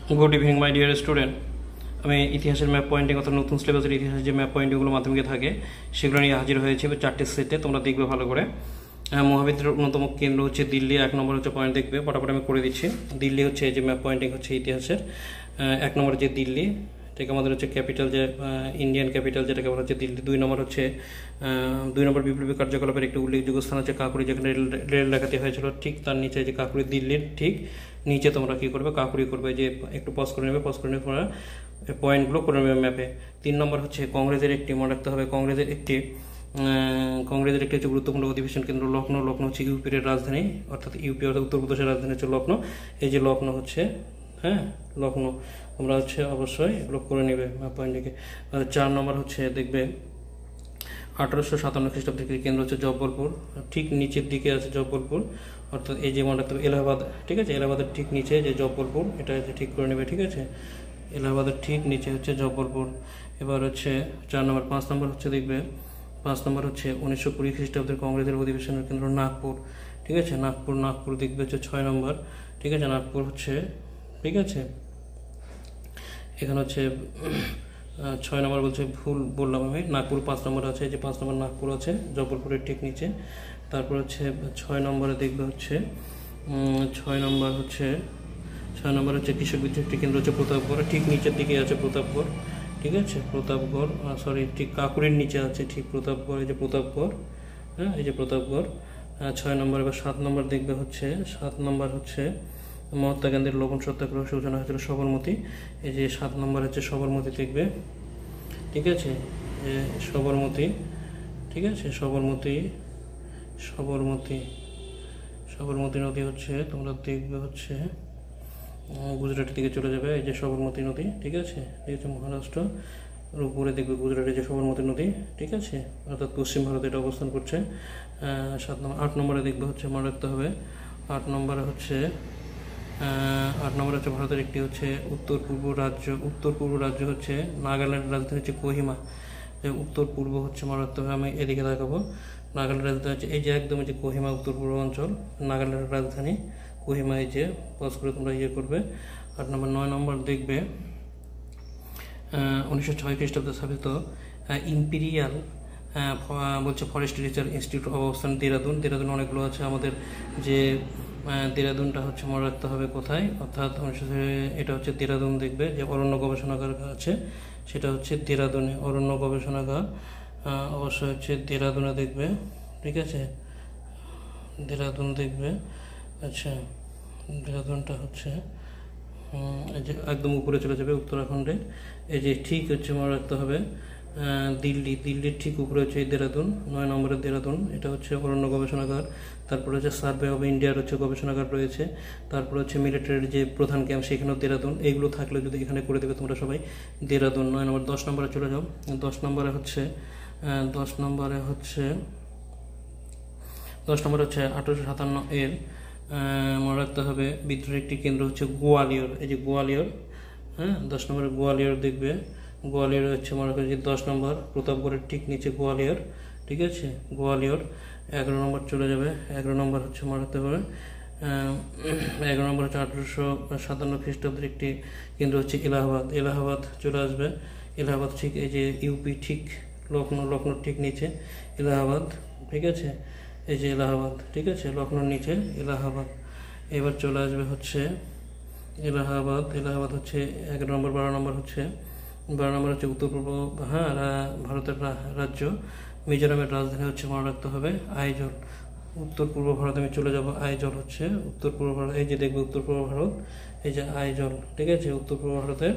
Good evening my dear student. আমি ইতিহাসের map pointing অর্থাৎ নতুন সিলেবাসের ইতিহাসের যে ম্যাপ পয়েন্টিংগুলো মাধ্যমিকে থাকে সেগুলো নিয়ে হাজির হয়েছে 4টে সেটে। তোমরা দেখবে ভালো করে। মহাবিদ্যালয়ের অন্যতম কেন্দ্র হচ্ছে দিল্লি। 1 নম্বর হচ্ছে পয়েন্ট দেখবে, ফটাফট আমি করে দিচ্ছি। দিল্লি হচ্ছে এই যে ম্যাপ পয়েন্টিং হচ্ছে ইতিহাসের 1 নম্বর যে দিল্লি, ঠিক আমাদের হচ্ছে ক্যাপিটাল, যে ইন্ডিয়ান ক্যাপিটাল যেটাকে বলা হচ্ছে দিল্লি। 2 নম্বর হচ্ছে 2 নম্বর বিপ্লবী কার্যকলাপের একটি উল্লেখযোগ্য স্থান হচ্ছে কাকুরি, যেখানে রেল ডাকাতি হয়েছিল। ঠিক তার নিচে যে কাকুরি, দিল্লির ঠিক নিচে তোমরা কী করবে, কাকুরি করবে। যে একটু পজ করে নেবে, পজ করে নেবে, তোমরা পয়েন্টগুলো করে নেবে ম্যাপে। 3 নম্বর হচ্ছে কংগ্রেসের একটি, মনে রাখতে হবে কংগ্রেসের একটি হচ্ছে গুরুত্বপূর্ণ অধিবেশন কেন্দ্র লখনৌ। লখনৌ হচ্ছে ইউপির রাজধানী, অর্থাৎ ইউপি অর্থাৎ উত্তরপ্রদেশের রাজধানী হচ্ছে লখনৌ। এই যে লখনৌ হচ্ছে, লখনৌ। তোমরা হচ্ছে অবশ্যই এগুলো করে নেবে পয়েন্টটিকে। 4 নম্বর হচ্ছে দেখবে 1857 খ্রিস্টাব্দের কেন্দ্র হচ্ছে জব্বলপুর। ঠিক নিচের দিকে আছে জব্বলপুর, অর্থাৎ এই যে মনে রাখতে হবে এলাহাবাদ, ঠিক আছে। এলাহাবাদের ঠিক নিচে যে জব্বলপুর, এটা ঠিক করে নেবে, ঠিক আছে। এলাহাবাদের ঠিক নিচে হচ্ছে জব্বলপুর। এবার হচ্ছে 4 নম্বর। 5 নম্বর হচ্ছে দেখবে 5 নম্বর হচ্ছে 1920 খ্রিস্টাব্দের কংগ্রেসের অধিবেশনের কেন্দ্র নাগপুর, ঠিক আছে। নাগপুর দেখবে হচ্ছে 6 নম্বর, ঠিক আছে। নাগপুর হচ্ছে, ঠিক আছে। এখানে হচ্ছে 6 নম্বর বলছে, ভুল বললাম আমি। নাগপুর 5 নম্বর আছে, যে 5 নম্বর নাগপুর আছে জব্বলপুরের ঠিক নিচে। তারপর হচ্ছে 6 নম্বরে দেখবে হচ্ছে 6 নম্বর হচ্ছে কৃষক বিদ্যুৎ কেন্দ্র হচ্ছে প্রতাপগড়। ঠিক নিচের দিকে আছে প্রতাপগড়, ঠিক আছে। প্রতাপগড় ঠিক কাকুরির নিচে আছে ঠিক প্রতাপগড়, এই যে প্রতাপগড়, এই যে প্রতাপগড়। 6 নম্বর। এবার 7 নম্বর দেখবে হচ্ছে 7 নম্বর হচ্ছে মহাত্মা গান্ধীর লবণ সত্যাগ্রহ সূচনা হয়েছিল সবরমতী। এই যে 7 নম্বর হচ্ছে সবরমতী দেখবে, ঠিক আছে। সবরমতী, ঠিক আছে। সবরমতী নদী হচ্ছে তোমরা দেখবে হচ্ছে গুজরাটের দিকে চলে যাবে। এই যে সবরমতী নদী, ঠিক আছে। এই হচ্ছে মহারাষ্ট্র, উপরে দেখবে গুজরাটের যে সবরমতী নদী, ঠিক আছে, অর্থাৎ পশ্চিম ভারতে এটা অবস্থান করছে। 7 নম্বর। 8 নম্বরে দেখবে হচ্ছে, মনে রাখতে হবে 8 নম্বরে হচ্ছে ভারতের একটি হচ্ছে উত্তর পূর্ব রাজ্য হচ্ছে নাগাল্যান্ডের রাজধানী হচ্ছে কোহিমা। উত্তর পূর্ব হচ্ছে, মনে রাখতে হবে, আমি এদিকে দেখাবো। নাগাল্যান্ডের রাজধানী হচ্ছে এই যে একদম যে কোহিমা, উত্তর পূর্ব অঞ্চল, নাগাল্যান্ডের রাজধানী কোহিমা। এই যে পজ করে তোমরা করবে। 8 নম্বর। 9 নম্বর দেখবে 1906 খ্রিস্টাব্দে স্থাপিত ইম্পিরিয়াল বলছে ফরেস্ট রিসার্চ ইনস্টিটিউট অবস্থান দেরাদুন অনেকগুলো আছে আমাদের। যে দেরাদুনটা হচ্ছে মনে রাখতে হবে কোথায়, অর্থাৎ এটা হচ্ছে দেরাদুন দেখবে। যে অরণ্য গবেষণাগার আছে সেটা হচ্ছে দেরাদুনে, অরণ্য গবেষণাগার অবশ্যই হচ্ছে দেরাদুনে দেখবে, ঠিক আছে। দেরাদুন দেখবে। আচ্ছা, দেরাদুনটা হচ্ছে এই যে একদম উপরে চলে যাবে উত্তরাখণ্ডে। এই যে ঠিক হচ্ছে মনে রাখতে হবে দিল্লির ঠিক উপরে হচ্ছে এই দেরাদুন। 9 নম্বরের দেরাদুন, এটা হচ্ছে অরণ্য গবেষণাগার। তারপর হচ্ছে সার্ভে অফ ইন্ডিয়ার হচ্ছে গবেষণাগার রয়েছে। তারপর হচ্ছে মিলিটারির যে প্রধান ক্যাম্প সেখানেও দেরাদুন। এইগুলো থাকলে যদি এখানে করে দেবে তোমরা সবাই দেরাদুন। 9 নম্বর। 10 নম্বরে চলে যাও। 10 নম্বরে হচ্ছে 1857 এর মনে রাখতে হবে বিদ্রোহের একটি কেন্দ্র হচ্ছে গোয়ালিয়র। এই যে গোয়ালিয়র, 10 নম্বরে গোয়ালিয়র দেখবে। গোয়ালিয়র হচ্ছে মনে রাখবে যে 10 নম্বর প্রতাপগড়ের ঠিক নিচে গোয়ালিয়র, ঠিক আছে। গোয়ালিয়র। 11 নম্বর চলে যাবে। 11 নম্বর হচ্ছে মনে রাখতে হবে 11 নম্বর হচ্ছে 1857 খ্রিস্টাব্দের একটি কেন্দ্র হচ্ছে এলাহাবাদ চলে আসবে। এলাহাবাদ ঠিক এই যে ইউপি ঠিক লখনৌর ঠিক নিচে এলাহাবাদ, ঠিক আছে। এই যে এলাহাবাদ, ঠিক আছে, লখনৌর নিচে এলাহাবাদ। এবার চলে আসবে হচ্ছে এলাহাবাদ হচ্ছে 11 নম্বর। 12 নম্বর হচ্ছে উত্তর পূর্ব ভারতের রাজ্য মিজোরামের রাজধানী হচ্ছে মনে রাখতে হবে আইজল। উত্তর পূর্ব ভারতে আমি চলে যাব। আইজল হচ্ছে উত্তর পূর্ব ভারত। এই যে দেখবে উত্তর পূর্ব ভারত, এই যে আইজল, ঠিক আছে। উত্তর পূর্ব ভারতের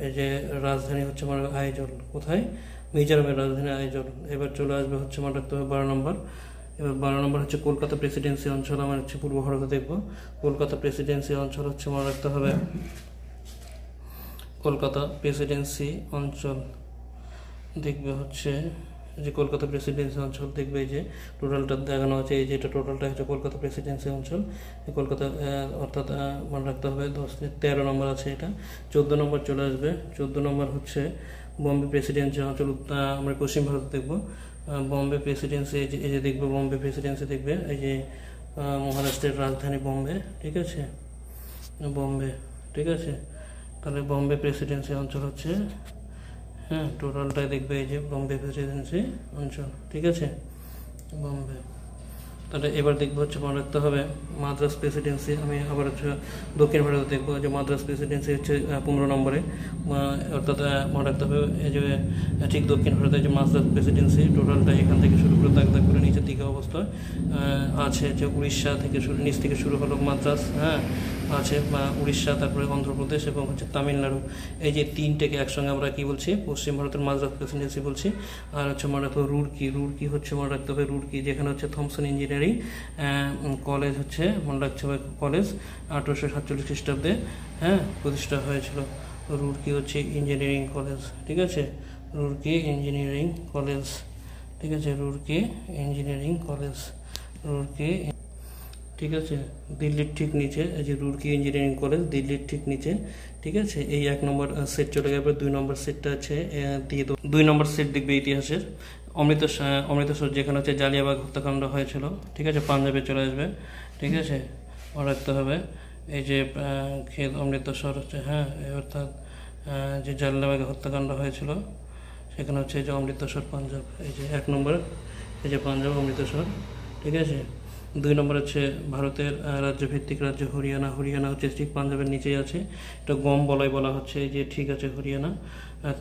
এই যে রাজধানী হচ্ছে মনে রাখবে আইজল। কোথায়? মিজোরামের রাজধানী আইজল। এবার চলে আসবে হচ্ছে মনে রাখতে হবে 12 নম্বর। এবার 12 নম্বর হচ্ছে কলকাতা প্রেসিডেন্সি অঞ্চল। আমার হচ্ছে পূর্ব ভারতে দেখবো কলকাতা প্রেসিডেন্সি অঞ্চল হচ্ছে মনে রাখতে হবে কলকাতা প্রেসিডেন্সি অঞ্চল দেখবে হচ্ছে যে কলকাতা প্রেসিডেন্সি অঞ্চল দেখবে। এই যে টোটালটা দেখানো আছে, এই যে এটা টোটালটা হচ্ছে কলকাতা প্রেসিডেন্সি অঞ্চল। কলকাতা অর্থাৎ মনে রাখতে হবে 13 নম্বর আছে এটা। 14 নম্বর চলে আসবে। 14 নম্বর হচ্ছে বম্বে প্রেসিডেন্সি অঞ্চল। আমরা পশ্চিম ভারতে দেখবো বম্বে প্রেসিডেন্সি। এই যে দেখবে বম্বে প্রেসিডেন্সি দেখবে, এই যে মহারাষ্ট্রের রাজধানী বম্বে, ঠিক আছে। বম্বে, ঠিক আছে। তাহলে বম্বে প্রেসিডেন্সি অঞ্চল হচ্ছে, হ্যাঁ টোটালটাই দেখবে এই যে বম্বে প্রেসিডেন্সি অঞ্চল, ঠিক আছে, বম্বে। তাহলে এবার দেখবো হচ্ছে মনে রাখতে হবে মাদ্রাস প্রেসিডেন্সি। আমি আবার হচ্ছে দক্ষিণ ভারতে দেখবো যে মাদ্রাস প্রেসিডেন্সি হচ্ছে 15 নম্বরে, অর্থাৎ মনে রাখতে হবে এই যে ঠিক দক্ষিণ ভারতে যে মাদ্রাস প্রেসিডেন্সি টোটালটা এখান থেকে শুরু করে দাগ দাগ করে নিচের দিকে অবস্থা আছে যে উড়িষ্যা থেকে শুরু, নিচ থেকে শুরু হলো মাদ্রাস, হ্যাঁ আছে উড়িষ্যা, তারপরে অন্ধ্রপ্রদেশ এবং হচ্ছে তামিলনাড়ু। এই যে তিনটেকে একসঙ্গে আমরা কি বলছি, পশ্চিম ভারতের মাদ্রাস প্রেসিডেন্সি বলছি। আর হচ্ছে মনে রাখতে হবে রুড়কি, রুড়কি হচ্ছে মনে রাখতে হবে রুড়কি, যেখানে হচ্ছে থমসন ইঞ্জিনিয়ারিং কলেজ হচ্ছে মনে রাখতে হবে কলেজ 1847 খ্রিস্টাব্দে হ্যাঁ প্রতিষ্ঠা হয়েছিল। রুড়কি হচ্ছে ইঞ্জিনিয়ারিং কলেজ, ঠিক আছে, রুড়কি ইঞ্জিনিয়ারিং কলেজ, ঠিক আছে, রুড়কি ইঞ্জিনিয়ারিং কলেজ, রুড়কি, ঠিক আছে। দিল্লির ঠিক নিচে এই যে রুড়কি ইঞ্জিনিয়ারিং কলেজ, দিল্লির ঠিক নিচে, ঠিক আছে। এই 1 নম্বর সেট চলে গেলে 2 নম্বর সেটটা আছে দিয়ে দেবো। 2 নম্বর সেট দেখবে ইতিহাসের অমৃতসর যেখানে হচ্ছে জালিয়াবাগ হত্যাকাণ্ড হয়েছিল, ঠিক আছে, পাঞ্জাবে চলে আসবে, ঠিক আছে, মনে রাখতে হবে। এই যে অমৃতসর হচ্ছে, হ্যাঁ অর্থাৎ যে জালিয়াবাগে হত্যাকাণ্ড হয়েছিল সেখানে হচ্ছে এই যে অমৃতসর পাঞ্জাব, এই যে 1 নম্বর এই যে পাঞ্জাব অমৃতসর, ঠিক আছে। 2 নম্বর হচ্ছে ভারতের রাজ্যভিত্তিক রাজ্য হরিয়ানা, হরিয়ানা হচ্ছে ঠিক পাঞ্জাবের নিচেই আছে, এটা গম বলাই বলা হচ্ছে, এই যে ঠিক আছে হরিয়ানা।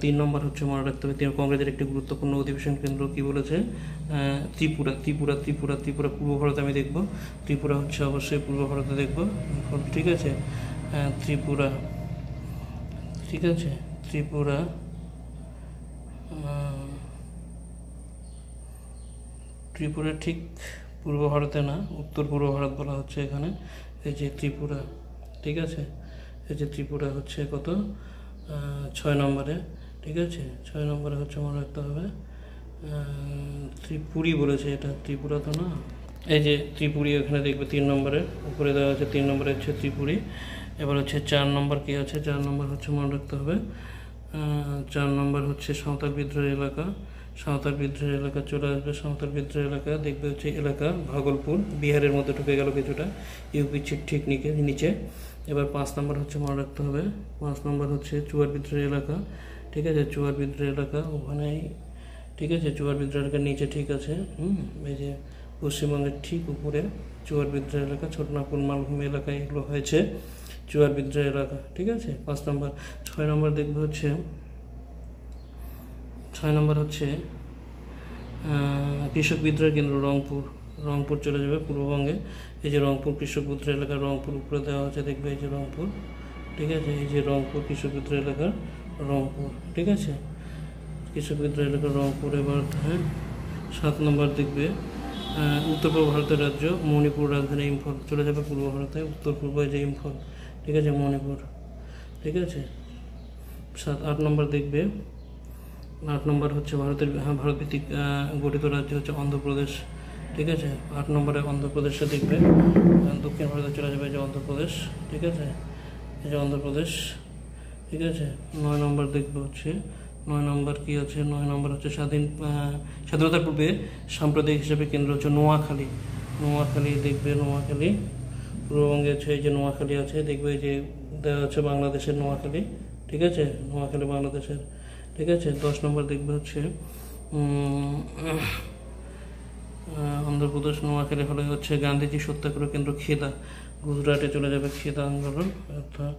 3 নম্বর হচ্ছে মনে রাখতে হবে কংগ্রেসের একটি গুরুত্বপূর্ণ অধিবেশন কেন্দ্র কি বলেছে, ত্রিপুরা, ত্রিপুরা, ত্রিপুরা, ত্রিপুরা পূর্ব ভারতে আমি দেখব, ত্রিপুরা হচ্ছে অবশ্যই পূর্ব ভারতে দেখব, ঠিক আছে, ত্রিপুরা, ঠিক আছে, ত্রিপুরা, ত্রিপুরা ঠিক পূর্ব ভারতে না, উত্তর পূর্ব ভারত বলা হচ্ছে এখানে, এই যে ত্রিপুরা, ঠিক আছে, এই যে ত্রিপুরা হচ্ছে কত 6 নম্বরে, ঠিক আছে, 6 নম্বরে হচ্ছে মনে রাখতে হবে ত্রিপুরি বলেছে, এটা ত্রিপুরা তো না, এই যে ত্রিপুরি এখানে দেখবে 3 নম্বরে উপরে দেওয়া আছে, 3 নম্বরে হচ্ছে ত্রিপুরি। এবার হচ্ছে 4 নম্বর কি আছে, 4 নম্বর হচ্ছে মনে রাখতে হবে 4 নম্বর হচ্ছে সাঁওতাল বিদ্রোহ এলাকা, সাঁওতাল বিদ্রোহ এলাকা চলে আসবে, সাঁওতাল বিদ্রোহ এলাকা দেখবে হচ্ছে এলাকা ভাগলপুর, বিহারের মধ্যে ঢুকে গেল কিছুটা, ইউপি ঠিক নিচে। এবার 5 নম্বর হচ্ছে মনে রাখতে হবে, 5 নম্বর হচ্ছে চুয়ার বিদ্রোহ এলাকা, ঠিক আছে, চুয়ার বিদ্রোহ এলাকা ওখানেই, ঠিক আছে, চুয়ার বিদ্রোহ এলাকার নিচে, ঠিক আছে, এই যে পশ্চিমবঙ্গের ঠিক উপরে চুয়ার বিদ্রোহ এলাকা, ছোটনাগপুর মালভূমি এলাকায় এগুলো হয়েছে চুয়ার বিদ্রোহ এলাকা, ঠিক আছে, 5 নম্বর। 6 নম্বর দেখবে হচ্ছে 6 নম্বর হচ্ছে কৃষক বিদ্রোহের কেন্দ্র রংপুর, রংপুর চলে যাবে পূর্ববঙ্গে, এই যে রংপুর কৃষক বিদ্রোহ এলাকা, রংপুর উপরে দেওয়া আছে দেখবে এই যে রংপুর, ঠিক আছে, এই যে রংপুর কৃষক বিদ্রোহ এলাকা রংপুর, ঠিক আছে, কৃষক বিদ্রোহ এলাকা রংপুর। এবার হ্যাঁ 7 নম্বর দেখবে উত্তর পূর্ব ভারতের রাজ্য মণিপুর, রাজধানী ইম্ফল, চলে যাবে পূর্ব ভারতে, উত্তর পূর্বে যে ইম্ফল, ঠিক আছে, মণিপুর, ঠিক আছে। 8 নম্বর দেখবে 8 নম্বর হচ্ছে ভারত ভিত্তিক গঠিত রাজ্য হচ্ছে অন্ধ্রপ্রদেশ, ঠিক আছে, 8 নম্বরে অন্ধ্রপ্রদেশে দেখবে, দক্ষিণ ভারতে চলে যাবে যে অন্ধ্রপ্রদেশ, ঠিক আছে, এই যে অন্ধ্রপ্রদেশ, ঠিক আছে। 9 নম্বর দেখবে হচ্ছে 9 নম্বর কি আছে, 9 নম্বর হচ্ছে স্বাধীনতার পূর্বে সাম্প্রদায়িক হিসেবে কেন্দ্র হচ্ছে নোয়াখালী, নোয়াখালী দেখবে, নোয়াখালী পূর্ববঙ্গে আছে, এই যে নোয়াখালী আছে দেখবে, এই যে দেওয়া হচ্ছে বাংলাদেশের নোয়াখালী, ঠিক আছে, নোয়াখালী বাংলাদেশের, ঠিক আছে। 10 নম্বর দেখবে হচ্ছে অন্ধ্রপ্রদেশ নোয়াখালী হলে হচ্ছে গান্ধীজি সত্যাগ্রহ কেন্দ্র খেদা, গুজরাটে চলে যাবে খেদা আন্দোলন, অর্থাৎ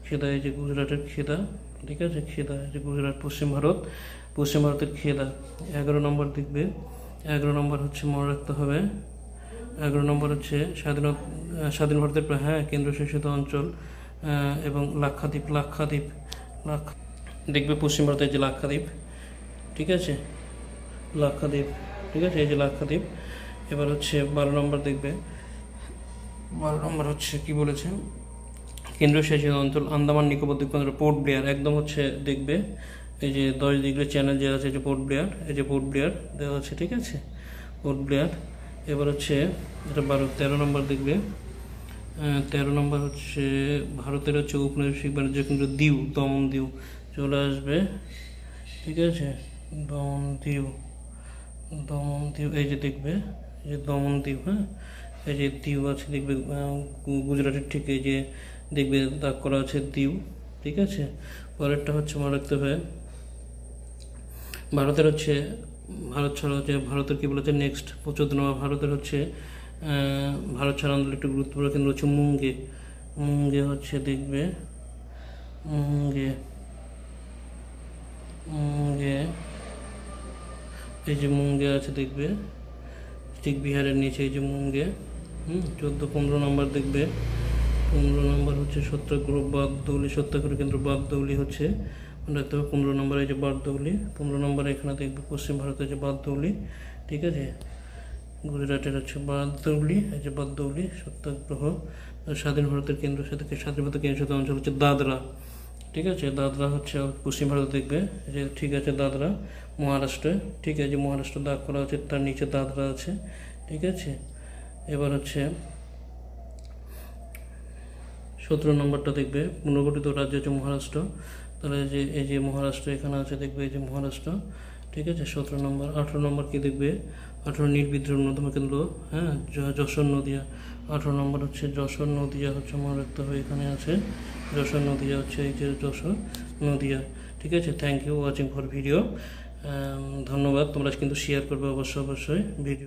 খেদা, এই যে গুজরাটের খেদা, ঠিক আছে, খেদা, এই যে গুজরাট পশ্চিম ভারতের খেদা। 11 নম্বর দেখবে 11 নম্বর হচ্ছে মনে রাখতে হবে 11 নম্বর হচ্ছে স্বাধীন ভারতের কেন্দ্রশাসিত অঞ্চল এবং লাক্ষাদ্বীপ, দেখবে পশ্চিম ভারতের যে লাক্ষাদ্বীপ, ঠিক আছে, লাক্ষাদ্বীপ, ঠিক আছে, এই যে লাক্ষাদ্বীপ। এবার হচ্ছে 12 নম্বর দেখবে 12 নম্বর হচ্ছে কি বলেছে, কেন্দ্রশাসিত অঞ্চল আন্দামান নিকোবর দ্বীপপুঞ্জ, পোর্ট ব্লেয়ার, একদম হচ্ছে দেখবে এই যে 10 ডিগ্রি চ্যানেল যে আছে যে পোর্ট ব্লেয়ার, এই যে পোর্ট ব্লেয়ার দেওয়া আছে, ঠিক আছে, পোর্ট ব্লেয়ার। এবার হচ্ছে এটা 13 নম্বর দেখবে 13 নম্বর হচ্ছে ভারতের হচ্ছে উপনিবেশিক বাণিজ্য কেন্দ্র দিউ, দমন দিউ চলে আসবে, ঠিক আছে, দমন দিউ, এই যে দেখবে এই যে দমন দ্বীপ, হ্যাঁ এই যে দ্বীপ আছে দেখবে গুজরাটের ঠিক এই যে দেখবে দাগ করা আছে দিউ, ঠিক আছে। পরেরটা হচ্ছে মনে রাখতে হবে ভারতের হচ্ছে, ভারত ছাড়া হচ্ছে ভারতের কী বলেছে নেক্সট 14 নম্বর ভারতের হচ্ছে ভারত ছাড়া আন্দোলন একটি গুরুত্বপূর্ণ কেন্দ্র হচ্ছে মুঙ্গে। মুঙ্গে হচ্ছে দেখবে মুঙ্গে মুঙ্গে এই যে মুঙ্গে আছে দেখবে ঠিক বিহারের নিচে এই যে মুঙ্গে। 14-15 নম্বর দেখবে 15 নম্বর হচ্ছে সত্যাগ্রহ বারদৌলি, সত্যাগ্রহ কেন্দ্র বারদৌলি হচ্ছে রাখতে হবে 15 নম্বর এই যে বারদৌলি। 15 নম্বর এখানে দেখবে পশ্চিম ভারতের যে বারদৌলি, ঠিক আছে। গুজরাটের হচ্ছে বারদৌলি, এই যে বারদৌলি সত্যাগ্রহ। স্বাধীন ভারতের কেন্দ্র সাথে স্বাধীন ভারতের কেন্দ্রশাসিত অঞ্চল হচ্ছে দাদরা, ঠিক আছে। দাদরা হচ্ছে পশ্চিম ভারত দেখবে যে, ঠিক আছে। দাদরা মহারাষ্ট্রে, ঠিক আছে। মহারাষ্ট্র দাগ করা আছে, তার নিচে দাদরা আছে, ঠিক আছে। এবার হচ্ছে 17 নম্বরটা দেখবে পুনর্গঠিত রাজ্য হচ্ছে মহারাষ্ট্র, তাহলে যে এই যে মহারাষ্ট্র এখানে আছে দেখবে এই যে মহারাষ্ট্র, ঠিক আছে। 17 নম্বর। 18 নম্বর কি দেখবে 18 নীল বিদ্রোহের অন্যতম কেন্দ্র, হ্যাঁ, যশোর নদিয়া। 18 নম্বর হচ্ছে যশোর নদিয়া হচ্ছে মনে রাখতে হবে, এখানে আছে যশোর নদিয়া হচ্ছে এই যে যশোর নদিয়া, ঠিক আছে। Thank you watching for video. ধন্যবাদ, তোমরা কিন্তু শেয়ার করবে অবশ্যই ভিডিও।